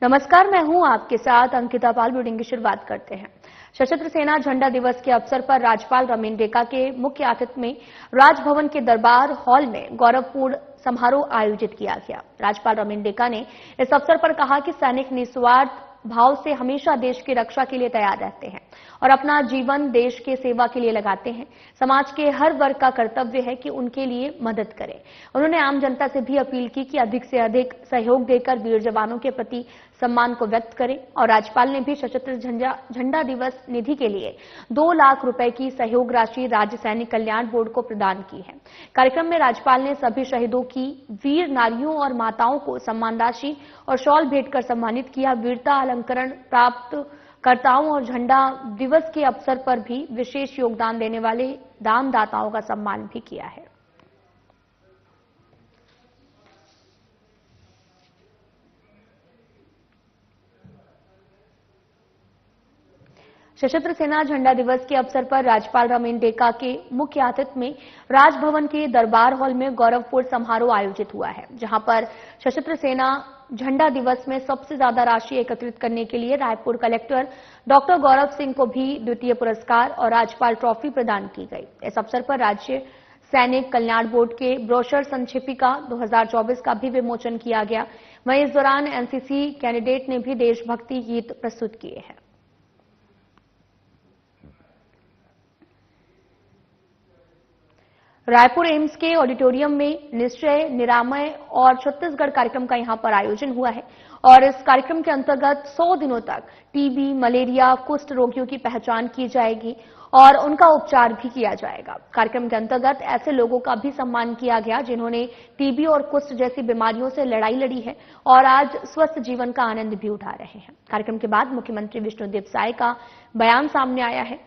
नमस्कार, मैं हूं आपके साथ अंकिता पाल। बुलेटिन की शुरुआत करते हैं। सशस्त्र सेना झंडा दिवस के अवसर पर राज्यपाल रमेन डेका के मुख्य आतिथ्य में राजभवन के दरबार हॉल में गौरवपूर्ण समारोह आयोजित किया गया। राज्यपाल रमेन डेका ने इस अवसर पर कहा कि सैनिक निस्वार्थ भाव से हमेशा देश की रक्षा के लिए तैयार रहते हैं और अपना जीवन देश के सेवा के लिए लगाते हैं। समाज के हर वर्ग का कर्तव्य है कि उनके लिए मदद करें। उन्होंने आम जनता से भी अपील की कि अधिक से अधिक सहयोग देकर वीर जवानों के प्रति सम्मान को व्यक्त करें और राज्यपाल ने भी सशस्त्र झंडा दिवस निधि के लिए 2 लाख रुपए की सहयोग राशि राज्य सैनिक कल्याण बोर्ड को प्रदान की है। कार्यक्रम में राज्यपाल ने सभी शहीदों की वीर नारियों और माताओं को सम्मान राशि और शॉल भेंट कर सम्मानित किया। वीरता अलंकरण प्राप्त कर्ताओं और झंडा दिवस के अवसर पर भी विशेष योगदान देने वाले दानदाताओं का सम्मान भी किया है। सशस्त्र सेना झंडा दिवस के अवसर पर राज्यपाल रमेन डेका के मुख्य आतिथ्य में राजभवन के दरबार हॉल में गौरवपूर्ण समारोह आयोजित हुआ है, जहां पर सशस्त्र सेना झंडा दिवस में सबसे ज्यादा राशि एकत्रित करने के लिए रायपुर कलेक्टर डॉक्टर गौरव सिंह को भी द्वितीय पुरस्कार और राज्यपाल ट्रॉफी प्रदान की गई। इस अवसर पर राज्य सैनिक कल्याण बोर्ड के ब्रोशर संक्षिपिका 2024 का भी विमोचन किया गया। वहीं इस दौरान एनसीसी कैंडिडेट ने भी देशभक्ति गीत प्रस्तुत किए हैं। रायपुर एम्स के ऑडिटोरियम में निश्चय निरामय और छत्तीसगढ़ कार्यक्रम का यहां पर आयोजन हुआ है और इस कार्यक्रम के अंतर्गत 100 दिनों तक टीबी, मलेरिया, कुष्ठ रोगियों की पहचान की जाएगी और उनका उपचार भी किया जाएगा। कार्यक्रम के अंतर्गत ऐसे लोगों का भी सम्मान किया गया जिन्होंने टीबी और कुष्ठ जैसी बीमारियों से लड़ाई लड़ी है और आज स्वस्थ जीवन का आनंद भी उठा रहे हैं। कार्यक्रम के बाद मुख्यमंत्री विष्णुदेव साय का बयान सामने आया है,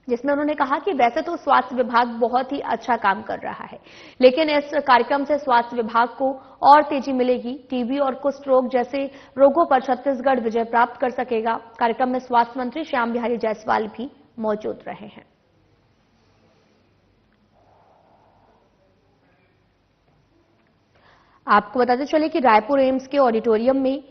जिसमें उन्होंने कहा कि वैसे तो स्वास्थ्य विभाग बहुत ही अच्छा काम कर रहा है, लेकिन इस कार्यक्रम से स्वास्थ्य विभाग को और तेजी मिलेगी। टीबी और कुष्ठ रोग जैसे रोगों पर छत्तीसगढ़ विजय प्राप्त कर सकेगा। कार्यक्रम में स्वास्थ्य मंत्री श्याम बिहारी जायसवाल भी मौजूद रहे हैं। आपको बताते चले कि रायपुर एम्स के ऑडिटोरियम में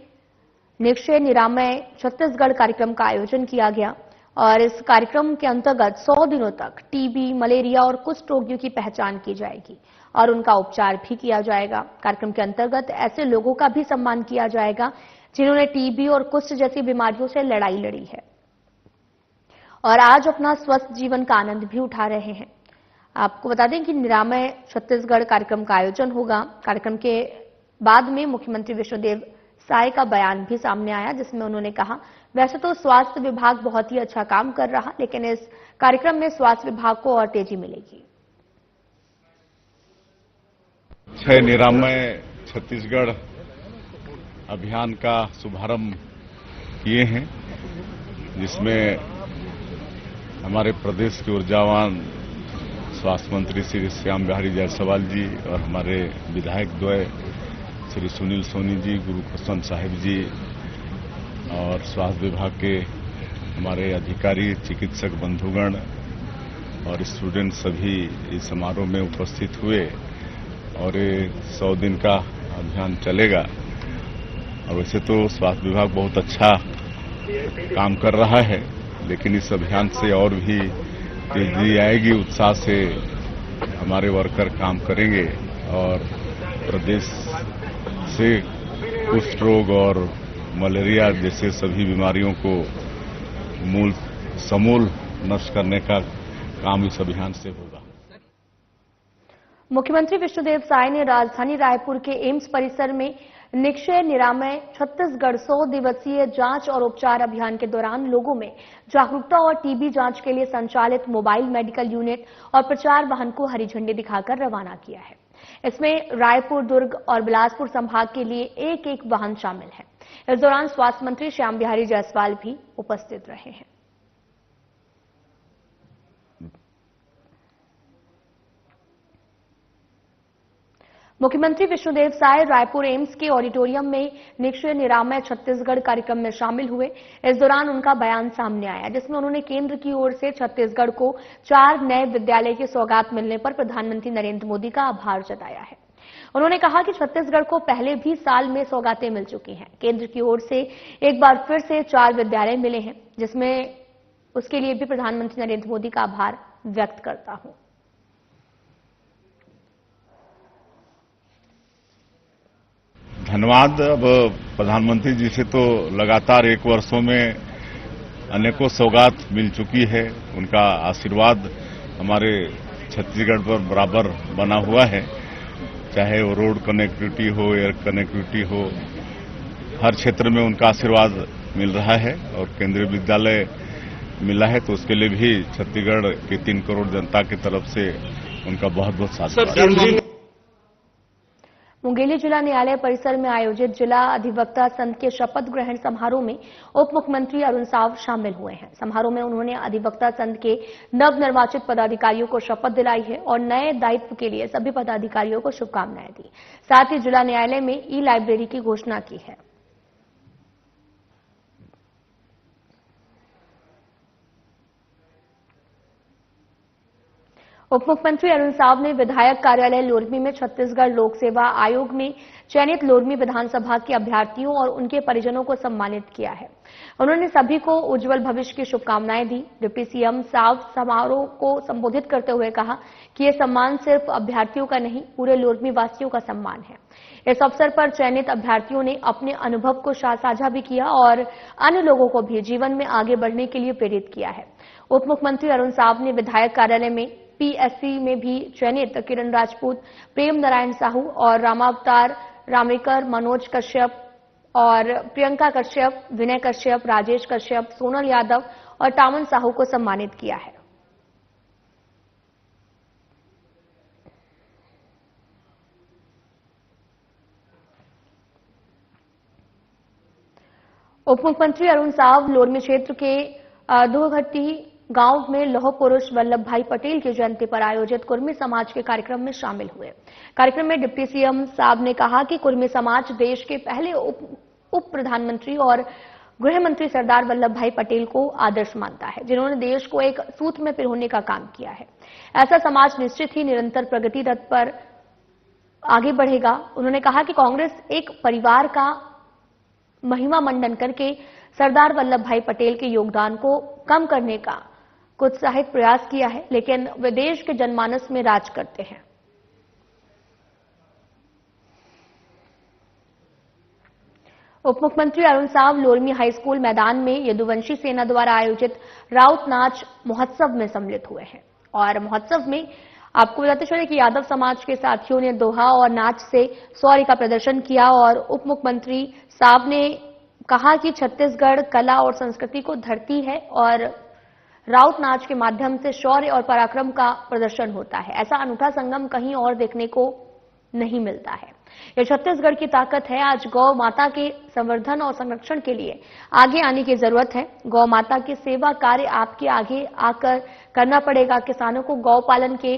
निश्चय निरामय छत्तीसगढ़ कार्यक्रम का आयोजन किया गया और इस कार्यक्रम के अंतर्गत 100 दिनों तक टीबी, मलेरिया और कुष्ठ रोगियों की पहचान की जाएगी और उनका उपचार भी किया जाएगा। कार्यक्रम के अंतर्गत ऐसे लोगों का भी सम्मान किया जाएगा जिन्होंने टीबी और कुष्ठ जैसी बीमारियों से लड़ाई लड़ी है और आज अपना स्वस्थ जीवन का आनंद भी उठा रहे हैं। आपको बता दें कि निरामय छत्तीसगढ़ कार्यक्रम का आयोजन होगा। कार्यक्रम के बाद में मुख्यमंत्री विष्णुदेव साय का बयान भी सामने आया, जिसमें उन्होंने कहा वैसे तो स्वास्थ्य विभाग बहुत ही अच्छा काम कर रहा, लेकिन इस कार्यक्रम में स्वास्थ्य विभाग को और तेजी मिलेगी। 6 निरामय छत्तीसगढ़ अभियान का शुभारंभ किए हैं, जिसमें हमारे प्रदेश के ऊर्जावान स्वास्थ्य मंत्री श्री श्याम बिहारी जायसवाल जी और हमारे विधायक द्वय श्री सुनील सोनी जी, गुरुकृष्ण साहिब जी और स्वास्थ्य विभाग के हमारे अधिकारी, चिकित्सक बंधुगण और स्टूडेंट सभी इस समारोह में उपस्थित हुए और ये 100 दिन का अभियान चलेगा। और वैसे तो स्वास्थ्य विभाग बहुत अच्छा काम कर रहा है, लेकिन इस अभियान से और भी तेजी आएगी। उत्साह से हमारे वर्कर काम करेंगे और प्रदेश से कुष्ठ रोग और मलेरिया जैसे सभी बीमारियों को समूल नष्ट करने का काम इस अभियान से होगा। मुख्यमंत्री विष्णुदेव साय ने राजधानी रायपुर के एम्स परिसर में निश्चय निरामय छत्तीसगढ़ 100 दिवसीय जांच और उपचार अभियान के दौरान लोगों में जागरूकता और टीबी जांच के लिए संचालित मोबाइल मेडिकल यूनिट और प्रचार वाहन को हरी झंडी दिखाकर रवाना किया है। इसमें रायपुर, दुर्ग और बिलासपुर संभाग के लिए एक वाहन शामिल है। इस दौरान स्वास्थ्य मंत्री श्याम बिहारी जायसवाल भी उपस्थित रहे हैं। मुख्यमंत्री विष्णुदेव साय रायपुर एम्स के ऑडिटोरियम में निश्चय निरामय छत्तीसगढ़ कार्यक्रम में शामिल हुए। इस दौरान उनका बयान सामने आया, जिसमें उन्होंने केंद्र की ओर से छत्तीसगढ़ को 4 नए विद्यालय की सौगात मिलने पर प्रधानमंत्री नरेंद्र मोदी का आभार जताया है। उन्होंने कहा कि छत्तीसगढ़ को पहले भी साल में सौगातें मिल चुकी हैं। केंद्र की ओर से एक बार फिर से 4 विद्यालय मिले हैं, जिसमें उसके लिए भी प्रधानमंत्री नरेंद्र मोदी का आभार व्यक्त करता हूं। धन्यवाद। अब प्रधानमंत्री जी से तो लगातार 1 वर्षों में अनेकों सौगात मिल चुकी है। उनका आशीर्वाद हमारे छत्तीसगढ़ पर बराबर बना हुआ है, चाहे वो रोड कनेक्टिविटी हो, एयर कनेक्टिविटी हो, हर क्षेत्र में उनका आशीर्वाद मिल रहा है और केंद्रीय विद्यालय मिला है, तो उसके लिए भी छत्तीसगढ़ की 3 करोड़ जनता की तरफ से उनका बहुत बहुत साधुवाद। मुंगेली जिला न्यायालय परिसर में आयोजित जिला अधिवक्ता संघ के शपथ ग्रहण समारोह में उप मुख्यमंत्री अरुण साव शामिल हुए हैं। समारोह में उन्होंने अधिवक्ता संघ के नवनिर्वाचित पदाधिकारियों को शपथ दिलाई है और नए दायित्व के लिए सभी पदाधिकारियों को शुभकामनाएं दी। साथ ही जिला न्यायालय में ई लाइब्रेरी की घोषणा की है। उप मुख्यमंत्री अरुण साव ने विधायक कार्यालय लोरमी में छत्तीसगढ़ लोक सेवा आयोग में चयनित लोरमी विधानसभा के अभ्यर्थियों और उनके परिजनों को सम्मानित किया है। उन्होंने सभी को उज्जवल भविष्य की शुभकामनाएं दी। डिप्टी सीएम साव समारोह को संबोधित करते हुए कहा कि यह सम्मान सिर्फ अभ्यर्थियों का नहीं, पूरे लोरमी वासियों का सम्मान है। इस अवसर पर चयनित अभ्यर्थियों ने अपने अनुभव को साझा भी किया और अन्य लोगों को भी जीवन में आगे बढ़ने के लिए प्रेरित किया है। उप मुख्यमंत्री अरुण साव ने विधायक कार्यालय में पीएससी में भी चयनित किरण राजपूत, प्रेम नारायण साहू और रामावतार रामेकर, मनोज कश्यप और प्रियंका कश्यप, विनय कश्यप, राजेश कश्यप, सोनल यादव और टामन साहू को सम्मानित किया है। उप मुख्यमंत्री अरुण साव लोरमी क्षेत्र के दोघट्टी गांव में लौह पुरुष वल्लभ भाई पटेल की जयंती पर आयोजित कुर्मी समाज के कार्यक्रम में शामिल हुए। कार्यक्रम में डिप्टी सीएम साहब ने कहा कि कुर्मी समाज देश के पहले उप प्रधानमंत्री और गृह मंत्री सरदार वल्लभ भाई पटेल को आदर्श मानता है, जिन्होंने देश को एक सूत्र में पिरोने का काम किया है। ऐसा समाज निश्चित ही निरंतर प्रगति रथ पर आगे बढ़ेगा। उन्होंने कहा कि कांग्रेस एक परिवार का महिमा मंडन करके सरदार वल्लभ भाई पटेल के योगदान को कम करने का उत्साहित प्रयास किया है, लेकिन वे देश के जनमानस में राज करते हैं। उप मुख्यमंत्री अरुण साव लोरमी हाई स्कूल मैदान में यदुवंशी सेना द्वारा आयोजित राउत नाच महोत्सव में सम्मिलित हुए हैं और महोत्सव में आपको बताते चले कि यादव समाज के साथियों ने दोहा और नाच से शौर्य का प्रदर्शन किया और उप मुख्यमंत्री साहब ने कहा कि छत्तीसगढ़ कला और संस्कृति को धरती है और राउत नाच के माध्यम से शौर्य और पराक्रम का प्रदर्शन होता है। ऐसा अनूठा संगम कहीं और देखने को नहीं मिलता है। यह छत्तीसगढ़ की ताकत है। आज गौ माता के संवर्धन और संरक्षण के लिए आगे आने की जरूरत है। गौ माता की सेवा कार्य आपके आगे आकर करना पड़ेगा। किसानों को गौ पालन के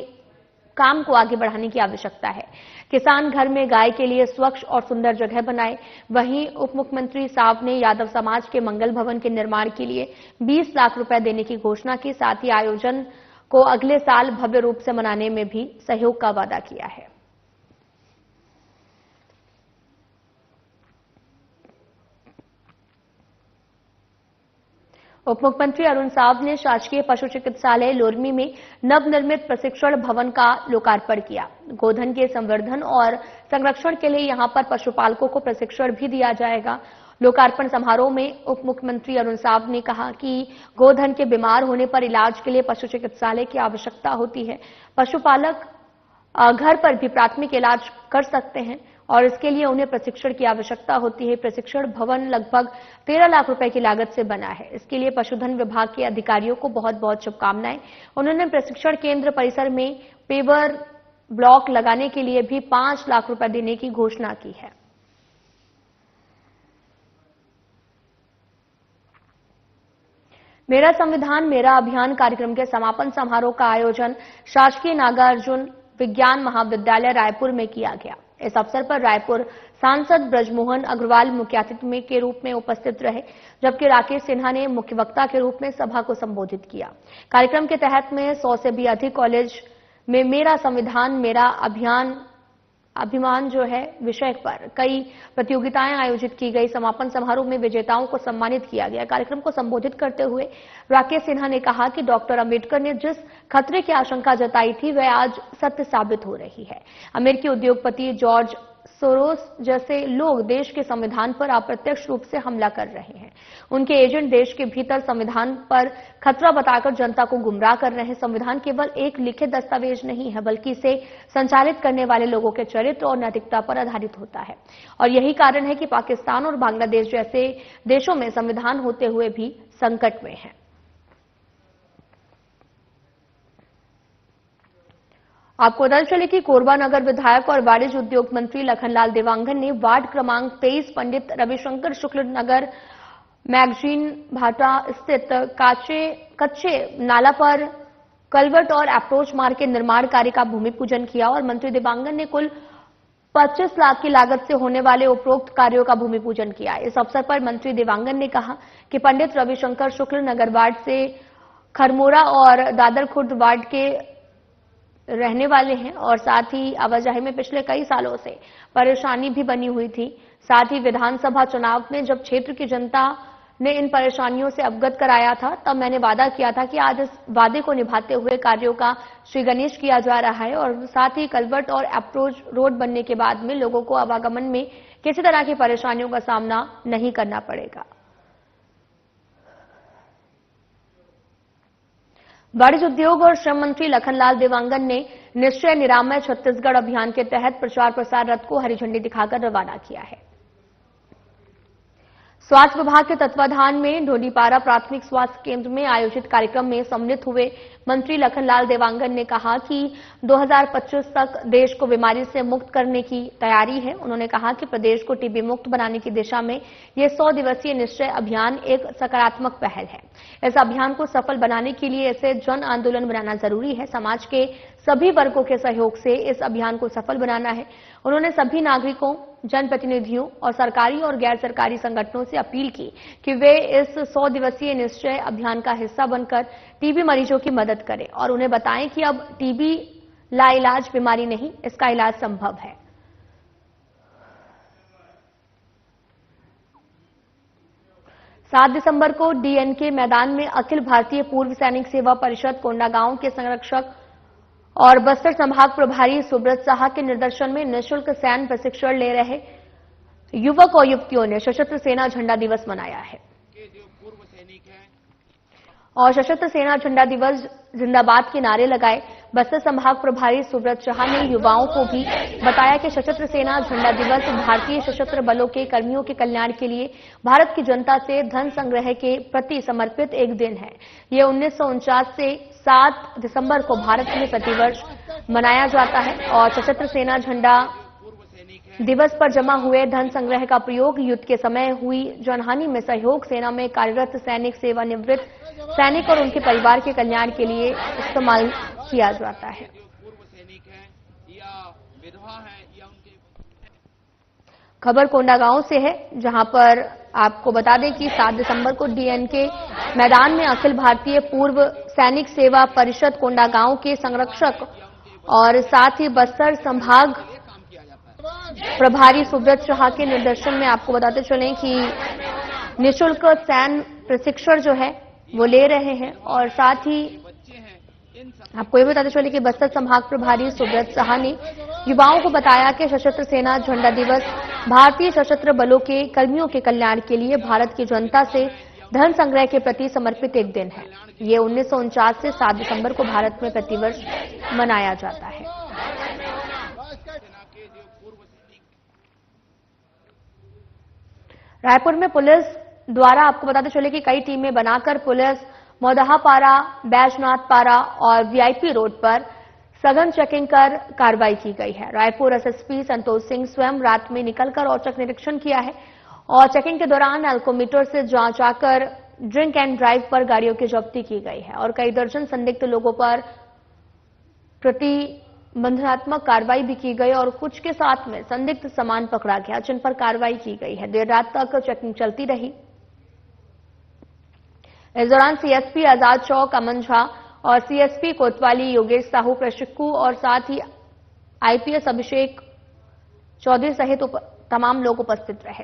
काम को आगे बढ़ाने की आवश्यकता है। किसान घर में गाय के लिए स्वच्छ और सुंदर जगह बनाए। वहीं उप मुख्यमंत्री साहब ने यादव समाज के मंगल भवन के निर्माण के लिए 20 लाख रुपए देने की घोषणा की। साथ ही आयोजन को अगले साल भव्य रूप से मनाने में भी सहयोग का वादा किया है। उप मुख्यमंत्री अरुण साव ने शासकीय पशु चिकित्सालय लोरमी में नवनिर्मित प्रशिक्षण भवन का लोकार्पण किया। गोधन के संवर्धन और संरक्षण के लिए यहां पर पशुपालकों को प्रशिक्षण भी दिया जाएगा। लोकार्पण समारोह में उप मुख्यमंत्री अरुण साव ने कहा कि गोधन के बीमार होने पर इलाज के लिए पशु चिकित्सालय की आवश्यकता होती है। पशुपालक घर पर भी प्राथमिक इलाज कर सकते हैं और इसके लिए उन्हें प्रशिक्षण की आवश्यकता होती है। प्रशिक्षण भवन लगभग 13 लाख रुपए की लागत से बना है। इसके लिए पशुधन विभाग के अधिकारियों को बहुत बहुत शुभकामनाएं। उन्होंने प्रशिक्षण केंद्र परिसर में पेवर ब्लॉक लगाने के लिए भी 5 लाख रुपए देने की घोषणा की है। मेरा संविधान मेरा अभियान कार्यक्रम के समापन समारोह का आयोजन शासकीय नागार्जुन विज्ञान महाविद्यालय रायपुर में किया गया। इस अवसर पर रायपुर सांसद ब्रजमोहन अग्रवाल मुख्य अतिथि के रूप में उपस्थित रहे, जबकि राकेश सिन्हा ने मुख्य वक्ता के रूप में सभा को संबोधित किया। कार्यक्रम के तहत में 100 से भी अधिक कॉलेज में मेरा संविधान मेरा अभियान अभिमान जो है विषय पर कई प्रतियोगिताएं आयोजित की गई। समापन समारोह में विजेताओं को सम्मानित किया गया। कार्यक्रम को संबोधित करते हुए राकेश सिन्हा ने कहा कि डॉक्टर अंबेडकर ने जिस खतरे की आशंका जताई थी वह आज सत्य साबित हो रही है। अमेरिकी उद्योगपति जॉर्ज सोरोस जैसे लोग देश के संविधान पर अप्रत्यक्ष रूप से हमला कर रहे हैं। उनके एजेंट देश के भीतर संविधान पर खतरा बताकर जनता को गुमराह कर रहे हैं। संविधान केवल एक लिखित दस्तावेज नहीं है, बल्कि इसे संचालित करने वाले लोगों के चरित्र और नैतिकता पर आधारित होता है। और यही कारण है कि पाकिस्तान और बांग्लादेश जैसे देशों में संविधान होते हुए भी संकट में है। आपको बता चले कि कोरबा नगर विधायक और वाणिज्य उद्योग मंत्री लखनलाल देवांगन ने वार्ड क्रमांक 23 पंडित रविशंकर शुक्ल नगर मैगजीन भाटा स्थित कच्चे नाला पर कलवर्ट और अप्रोच मार्ग के निर्माण कार्य का भूमि पूजन किया और मंत्री देवांगन ने कुल 25 लाख की लागत से होने वाले उपरोक्त कार्यों का भूमि पूजन किया। इस अवसर पर मंत्री देवांगन ने कहा कि पंडित रविशंकर शुक्ल नगर वार्ड से खरमोरा और दादर खुर्द वार्ड के रहने वाले हैं और साथ ही आवाजाही में पिछले कई सालों से परेशानी भी बनी हुई थी। साथ ही विधानसभा चुनाव में जब क्षेत्र की जनता ने इन परेशानियों से अवगत कराया था तब मैंने वादा किया था कि आज इस वादे को निभाते हुए कार्यों का श्री गणेश किया जा रहा है और साथ ही कलवर्ट और अप्रोच रोड बनने के बाद में लोगों को आवागमन में किसी तरह की परेशानियों का सामना नहीं करना पड़ेगा। वाणिज्य उद्योग और श्रम मंत्री लखनलाल देवांगन ने निश्चय निरामय छत्तीसगढ़ अभियान के तहत प्रचार प्रसार रथ को हरी झंडी दिखाकर रवाना किया है। स्वास्थ्य विभाग के तत्वाधान में ढोडीपारा प्राथमिक स्वास्थ्य केंद्र में आयोजित कार्यक्रम में सम्मिलित हुए मंत्री लखनलाल देवांगन ने कहा कि 2025 तक देश को बीमारी से मुक्त करने की तैयारी है। उन्होंने कहा कि प्रदेश को टीबी मुक्त बनाने की दिशा में ये 100 दिवसीय निश्चय अभियान एक सकारात्मक पहल है। इस अभियान को सफल बनाने के लिए इसे जन आंदोलन बनाना जरूरी है। समाज के सभी वर्गों के सहयोग से इस अभियान को सफल बनाना है। उन्होंने सभी नागरिकों, जनप्रतिनिधियों और सरकारी और गैर सरकारी संगठनों से अपील की कि वे इस 100 दिवसीय निश्चय अभियान का हिस्सा बनकर टीबी मरीजों की मदद करें और उन्हें बताएं कि अब टीबी लाइलाज बीमारी नहीं, इसका इलाज संभव है। सात दिसंबर को डीएनके मैदान में अखिल भारतीय पूर्व सैनिक सेवा परिषद कोंडागांव के संरक्षक और बस्तर संभाग प्रभारी सुब्रत साहा के निर्देशन में निःशुल्क सैन्य प्रशिक्षण ले रहे युवक और युवतियों ने सशस्त्र सेना झंडा दिवस मनाया है और सशस्त्र सेना झंडा दिवस जिंदाबाद के नारे लगाए। बस्तर संभाग प्रभारी सुब्रत साहा ने युवाओं को भी बताया कि सशस्त्र सेना झंडा दिवस भारतीय सशस्त्र बलों के कर्मियों के कल्याण के लिए भारत की जनता से धन संग्रह के प्रति समर्पित एक दिन है। ये 1949 से 7 दिसंबर को भारत में प्रतिवर्ष मनाया जाता है और सशस्त्र सेना झंडा दिवस पर जमा हुए धन संग्रह का प्रयोग युद्ध के समय हुई जनहानि में सहयोग, सेना में कार्यरत सैनिक, सेवानिवृत्त सैनिक और उनके परिवार के कल्याण के लिए इस्तेमाल किया जाता है। खबर कोंडागांव से है, जहां पर आपको बता दें कि 7 दिसंबर को डीएनके मैदान में अखिल भारतीय पूर्व सैनिक सेवा परिषद कोंडागांव के संरक्षक और साथ ही बस्तर संभाग प्रभारी सुब्रत साहा के निर्देशन में आपको बताते चलें कि निःशुल्क सैन्य प्रशिक्षण जो है वो ले रहे हैं और साथ ही आपको ये बताते चले कि बस्तर संभाग प्रभारी सुब्रत साहा ने युवाओं को बताया कि सशस्त्र सेना झंडा दिवस भारतीय सशस्त्र बलों के कर्मियों के कल्याण के लिए भारत की जनता से धन संग्रह के प्रति समर्पित एक दिन है। ये 1949 से 7 दिसंबर को भारत में प्रतिवर्ष मनाया जाता है। रायपुर में पुलिस द्वारा आपको बताते चले कि कई टीमें बनाकर पुलिस मोदहापारा, बैजनाथपारा और वीआईपी रोड पर सघन चेकिंग कर कार्रवाई की गई है। रायपुर एसएसपी संतोष सिंह स्वयं रात में निकलकर औचक निरीक्षण किया है और चेकिंग के दौरान अल्कोमीटर से जांच आकर ड्रिंक एंड ड्राइव पर गाड़ियों की जब्ती की गई है और कई दर्जन संदिग्ध लोगों पर प्रतिबंधात्मक कार्रवाई भी की गई और कुछ के साथ में संदिग्ध सामान पकड़ा गया, जिन पर कार्रवाई की गई है। देर रात तक चेकिंग चलती रही। इस दौरान सीएसपी आजाद चौक अमन झा और सीएसपी कोतवाली योगेश साहू प्रशिक्षु और साथ ही आईपीएस अभिषेक चौधरी सहित तमाम लोग उपस्थित रहे।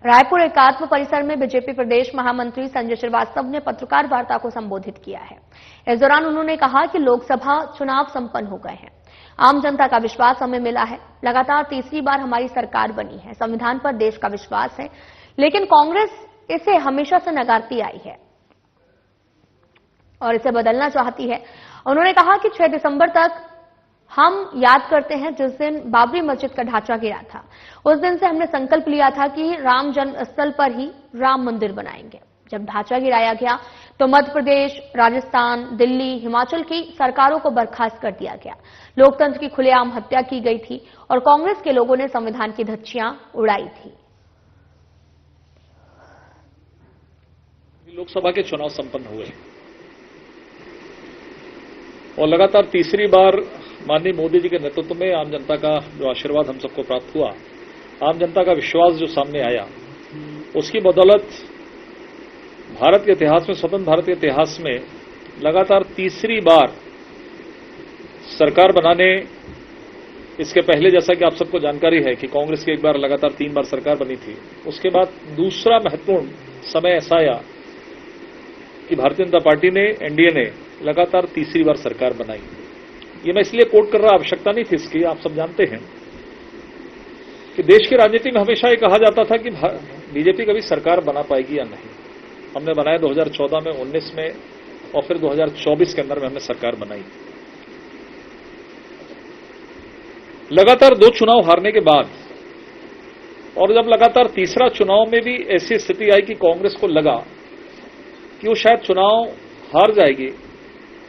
रायपुर एकात्म परिसर में बीजेपी प्रदेश महामंत्री संजय श्रीवास्तव ने पत्रकार वार्ता को संबोधित किया है। इस दौरान उन्होंने कहा कि लोकसभा चुनाव संपन्न हो गए हैं, आम जनता का विश्वास हमें मिला है, लगातार तीसरी बार हमारी सरकार बनी है, संविधान पर देश का विश्वास है, लेकिन कांग्रेस इसे हमेशा से नकारती आई है और इसे बदलना चाहती है। उन्होंने कहा कि 6 दिसंबर तक हम याद करते हैं जिस दिन बाबरी मस्जिद का ढांचा गिरा था। उस दिन से हमने संकल्प लिया था कि राम जन्मस्थल पर ही राम मंदिर बनाएंगे। जब ढांचा गिराया गया तो मध्य प्रदेश, राजस्थान, दिल्ली, हिमाचल की सरकारों को बर्खास्त कर दिया गया, लोकतंत्र की खुलेआम हत्या की गई थी और कांग्रेस के लोगों ने संविधान की धज्जियां उड़ाई थी। लोकसभा के चुनाव संपन्न हुए और लगातार तीसरी बार माननीय मोदी जी के नेतृत्व में आम जनता का जो आशीर्वाद हम सबको प्राप्त हुआ, आम जनता का विश्वास जो सामने आया, उसकी बदौलत भारत के इतिहास में, स्वतंत्र भारत के इतिहास में लगातार तीसरी बार सरकार बनाने, इसके पहले जैसा कि आप सबको जानकारी है कि कांग्रेस की एक बार लगातार 3 बार सरकार बनी थी, उसके बाद दूसरा महत्वपूर्ण समय ऐसा आया कि भारतीय जनता पार्टी ने, एनडीए ने लगातार तीसरी बार सरकार बनाई। ये मैं इसलिए कोट कर रहा, आवश्यकता नहीं थी इसकी, आप सब जानते हैं कि देश की राजनीति में हमेशा ये कहा जाता था कि बीजेपी कभी सरकार बना पाएगी या नहीं। हमने बनाया 2014 में, 19 में और फिर 2024 के अंदर में हमने सरकार बनाई। लगातार 2 चुनाव हारने के बाद और जब लगातार तीसरा चुनाव में भी ऐसी स्थिति आई कि कांग्रेस को लगा कि वो शायद चुनाव हार जाएगी,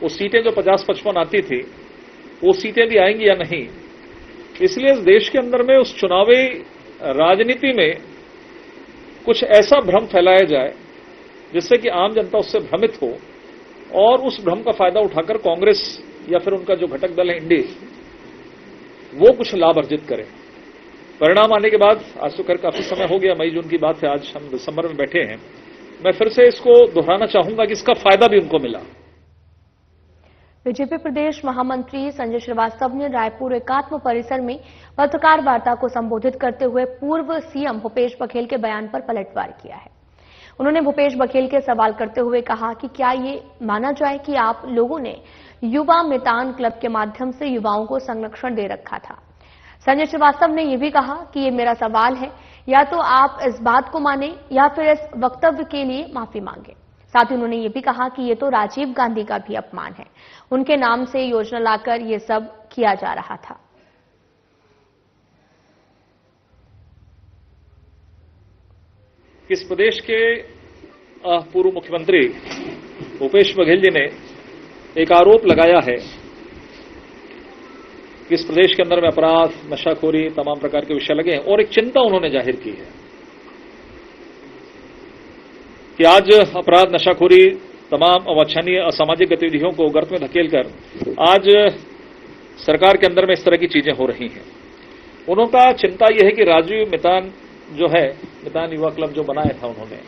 वो सीटें जो 50-55 आती थी वो सीटें भी आएंगी या नहीं, इसलिए इस देश के अंदर में उस चुनावी राजनीति में कुछ ऐसा भ्रम फैलाया जाए जिससे कि आम जनता उससे भ्रमित हो और उस भ्रम का फायदा उठाकर कांग्रेस या फिर उनका जो घटक दल है इंडी, वो कुछ लाभ अर्जित करे। परिणाम आने के बाद आज तो खैर काफी समय हो गया, मई जून की बात है, आज हम दिसंबर में बैठे हैं। मैं फिर से इसको दोहराना चाहूंगा कि इसका फायदा भी उनको मिला। बीजेपी प्रदेश महामंत्री संजय श्रीवास्तव ने रायपुर एकात्म परिसर में पत्रकार वार्ता को संबोधित करते हुए पूर्व सीएम भूपेश बघेल के बयान पर पलटवार किया है। उन्होंने भूपेश बघेल के सवाल करते हुए कहा कि क्या ये माना जाए कि आप लोगों ने युवा मितान क्लब के माध्यम से युवाओं को संरक्षण दे रखा था। संजय श्रीवास्तव ने यह भी कहा कि ये मेरा सवाल है, या तो आप इस बात को माने या फिर इस वक्तव्य के लिए माफी मांगे। साथ ही उन्होंने ये भी कहा कि ये तो राजीव गांधी का भी अपमान है, उनके नाम से योजना लाकर ये सब किया जा रहा था। इस प्रदेश के पूर्व मुख्यमंत्री भूपेश बघेल जी ने एक आरोप लगाया है कि इस प्रदेश के अंदर में अपराध, नशाखोरी, तमाम प्रकार के विषय लगे हैं और एक चिंता उन्होंने जाहिर की है कि आज अपराध, नशाखोरी, तमाम अवांछनीय असामाजिक गतिविधियों को गर्त में धकेलकर आज सरकार के अंदर में इस तरह की चीजें हो रही हैं। उनका चिंता यह है कि राजीव मितान जो है, मितान युवा क्लब जो बनाया था उन्होंने,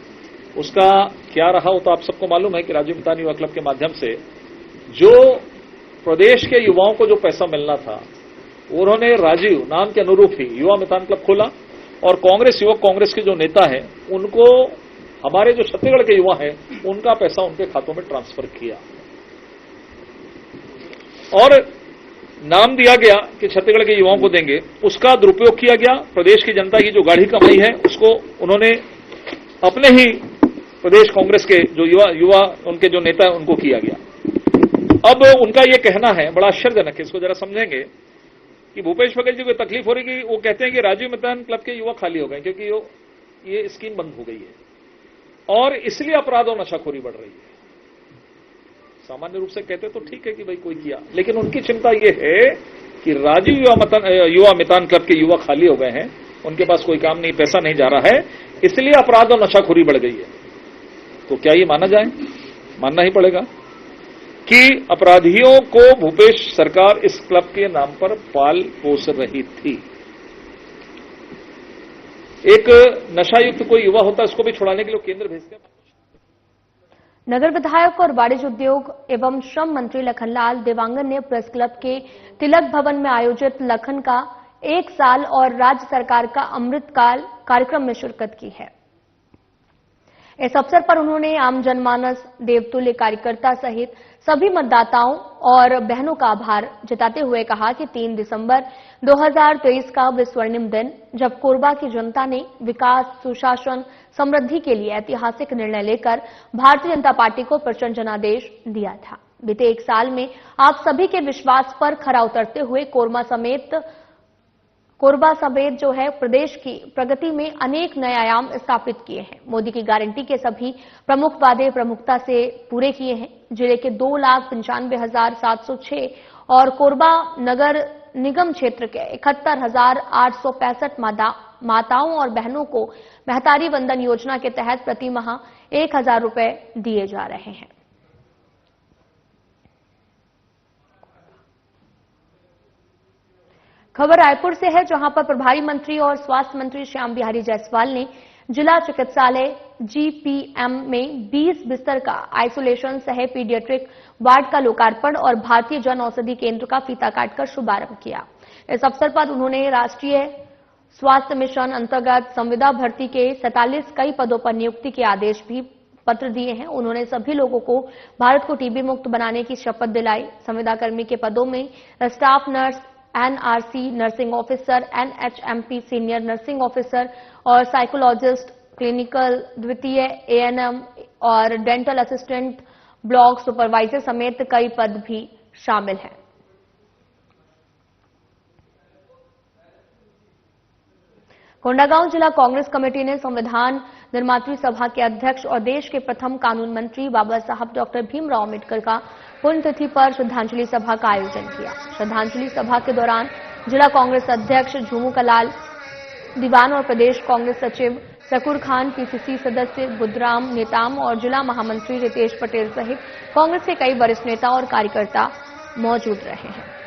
उसका क्या रहा वो तो आप सबको मालूम है कि राजीव मितान युवा क्लब के माध्यम से जो प्रदेश के युवाओं को जो पैसा मिलना था, उन्होंने राजीव नाम के अनुरूप ही युवा मितान क्लब खोला और कांग्रेस, युवक कांग्रेस के जो नेता हैं उनको, हमारे जो छत्तीसगढ़ के युवा हैं, उनका पैसा उनके खातों में ट्रांसफर किया और नाम दिया गया कि छत्तीसगढ़ के युवाओं को देंगे। उसका दुरुपयोग किया गया। प्रदेश की जनता की जो गाढ़ी कमाई है उसको उन्होंने अपने ही प्रदेश कांग्रेस के जो युवा उनके जो नेता उनको किया गया। अब उनका ये कहना है, बड़ा आश्चर्यजनक है, इसको जरा समझेंगे कि भूपेश बघेल जी को तकलीफ हो रही कि वो कहते हैं कि राजीव मितान क्लब के युवा खाली हो गए क्योंकि ये स्कीम बंद हो गई है और इसलिए अपराध और नशाखोरी बढ़ रही है। सामान्य रूप से कहते तो ठीक है कि भाई कोई किया, लेकिन उनकी चिंता यह है कि राजीव युवा मितान क्लब के युवा खाली हो गए हैं, उनके पास कोई काम नहीं, पैसा नहीं जा रहा है, इसलिए अपराध और नशाखोरी बढ़ गई है। तो क्या ये माना जाए? मानना ही पड़ेगा कि अपराधियों को भूपेश सरकार इस क्लब के नाम पर पाल पोस रही थी। एक नशायुक्त कोई युवा होता है, उसको भी छुड़ाने के लिए केंद्र भेजते हैं। नगर विधायक और वाणिज्य उद्योग एवं श्रम मंत्री लखनलाल देवांगन ने प्रेस क्लब के तिलक भवन में आयोजित लखन का 1 साल और राज्य सरकार का अमृतकाल कार्यक्रम में शिरकत की है। इस अवसर पर उन्होंने आम जनमानस, देवतुल्य कार्यकर्ता सहित सभी मतदाताओं और बहनों का आभार जताते हुए कहा कि 3 दिसंबर 2023 का वे स्वर्णिम दिन, जब कोरबा की जनता ने विकास, सुशासन, समृद्धि के लिए ऐतिहासिक निर्णय लेकर भारतीय जनता पार्टी को प्रचंड जनादेश दिया था। बीते 1 साल में आप सभी के विश्वास पर खरा उतरते हुए कोरबा समेत जो है प्रदेश की प्रगति में अनेक नए आयाम स्थापित किए हैं। मोदी की गारंटी के सभी प्रमुख वादे प्रमुखता से पूरे किए हैं। जिले के 2,95,706 और कोरबा नगर निगम क्षेत्र के 71,865 माताओं और बहनों को महतारी वंदन योजना के तहत प्रति माह 1,000 रुपए दिए जा रहे हैं। खबर रायपुर से है, जहां पर प्रभारी मंत्री और स्वास्थ्य मंत्री श्याम बिहारी जायसवाल ने जिला चिकित्सालय जीपीएम में 20 बिस्तर का आइसोलेशन सह पीडियाट्रिक वार्ड का लोकार्पण और भारतीय जन औषधि केंद्र का फीता काटकर शुभारंभ किया। इस अवसर पर उन्होंने राष्ट्रीय स्वास्थ्य मिशन अंतर्गत संविदा भर्ती के 47 कई पदों पर नियुक्ति के आदेश भी पत्र दिए हैं। उन्होंने सभी लोगों को भारत को टीबी मुक्त बनाने की शपथ दिलाई। संविदा कर्मी के पदों में staff nurse, NRC nursing officer, NHMP senior nursing officer और साइकोलॉजिस्ट, क्लिनिकल द्वितीय एएनएम और डेंटल असिस्टेंट, ब्लॉक सुपरवाइजर समेत कई पद भी शामिल हैं। कोंडागांव जिला कांग्रेस कमेटी ने संविधान निर्मात्री सभा के अध्यक्ष और देश के प्रथम कानून मंत्री बाबा साहब डॉक्टर भीमराव अम्बेडकर का पुण्यतिथि पर श्रद्धांजलि सभा का आयोजन किया। श्रद्धांजलि सभा के दौरान जिला कांग्रेस अध्यक्ष झूमू कलाल दीवान और प्रदेश कांग्रेस सचिव सकूर खान, पीसीसी सदस्य बुद्धराम नेताम और जिला महामंत्री रितेश पटेल सहित कांग्रेस के कई वरिष्ठ नेता और कार्यकर्ता मौजूद रहे हैं।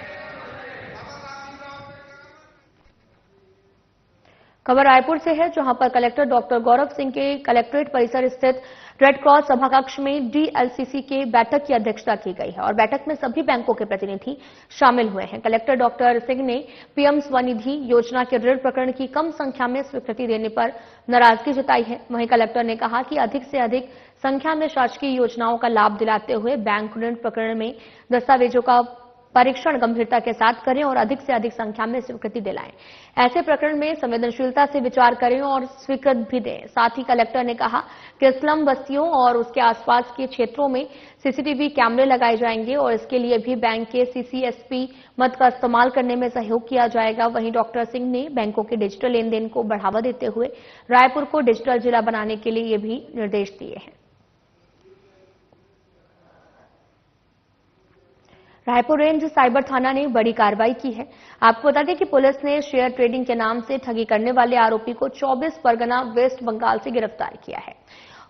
खबर रायपुर से है, जहां पर कलेक्टर डॉक्टर गौरव सिंह के कलेक्ट्रेट परिसर स्थित रेड क्रॉस सभाकक्ष में डीएलसीसी के बैठक की अध्यक्षता की गई है और बैठक में सभी बैंकों के प्रतिनिधि शामिल हुए हैं। कलेक्टर डॉक्टर सिंह ने पीएम स्वनिधि योजना के ऋण प्रकरण की कम संख्या में स्वीकृति देने पर नाराजगी जताई है। वहीं कलेक्टर ने कहा कि अधिक से अधिक संख्या में शासकीय योजनाओं का लाभ दिलाते हुए बैंक ऋण प्रकरण में दस्तावेजों का परीक्षण गंभीरता के साथ करें और अधिक से अधिक संख्या में स्वीकृति दिलाएं। ऐसे प्रकरण में संवेदनशीलता से विचार करें और स्वीकृत भी दें। साथ ही कलेक्टर ने कहा कि स्लम बस्तियों और उसके आसपास के क्षेत्रों में सीसीटीवी कैमरे लगाए जाएंगे और इसके लिए भी बैंक के सीसीएसपी मद का इस्तेमाल करने में सहयोग किया जाएगा। वहीं डॉक्टर सिंह ने बैंकों के डिजिटल लेन देन को बढ़ावा देते हुए रायपुर को डिजिटल जिला बनाने के लिए भी निर्देश दिए हैं। रायपुर रेंज साइबर थाना ने बड़ी कार्रवाई की है। आपको बता दें कि पुलिस ने शेयर ट्रेडिंग के नाम से ठगी करने वाले आरोपी को 24 परगना वेस्ट बंगाल से गिरफ्तार किया है।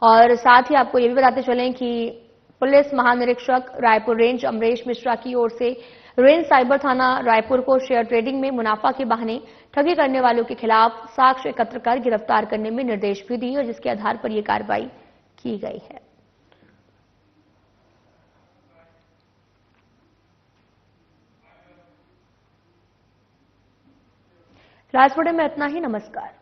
और साथ ही आपको ये भी बताते चलें कि पुलिस महानिरीक्षक रायपुर रेंज अमरेश मिश्रा की ओर से रेंज साइबर थाना रायपुर को शेयर ट्रेडिंग में मुनाफा के बहाने ठगी करने वालों के खिलाफ साक्ष्य एकत्र कर गिरफ्तार करने में निर्देश भी दिए और जिसके आधार पर यह कार्रवाई की गई है। राजपुरे में इतना ही। नमस्कार।